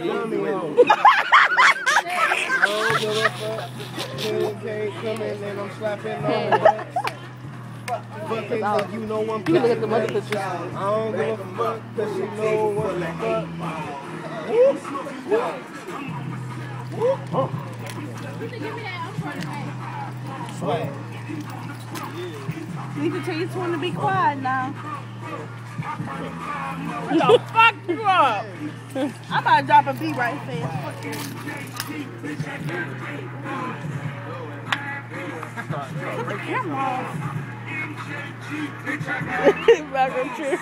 dummy hoe. I don't give a fuck. Can't come in and I'm slapping on the butt. Fucking nigga, you know I'm You look at the mother pictures. I don't give a fuck, cause you know what the fuck. Swag. You need to tell your twin to be quiet now. The fuck you up? I'm about to drop a beat right fast. Put the camera off. Back on trip.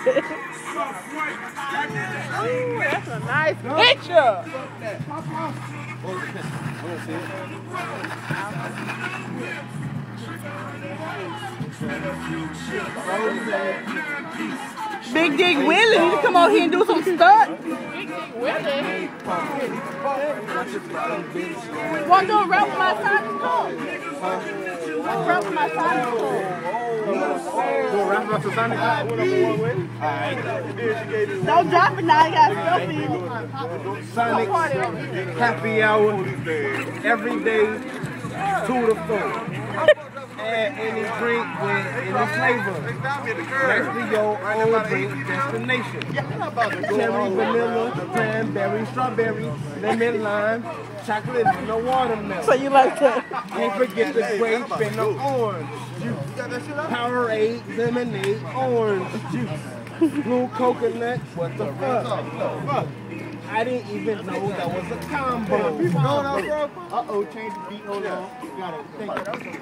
Ooh, that's a nice picture. Big Dick Willie need to come out here and do some stuff. Big Dick Willie. Want to do a rap with my Sonic Club? Let's rap with my Sonic Club. Don't drop it now, you got stuff in it. Sonic happy hour every day 2 to 4. Add any drink with any flavor. Next to your own drink destination. Cherry, vanilla, cranberry, strawberry, lemon, lime, chocolate, and no watermelon. So you like that? Can't forget the grape and the orange juice. Powerade, lemonade, orange juice. Blue coconut, what the fuck? I didn't even know that was a combo. Uh-oh, change the beat, hold on. Got it, thank you.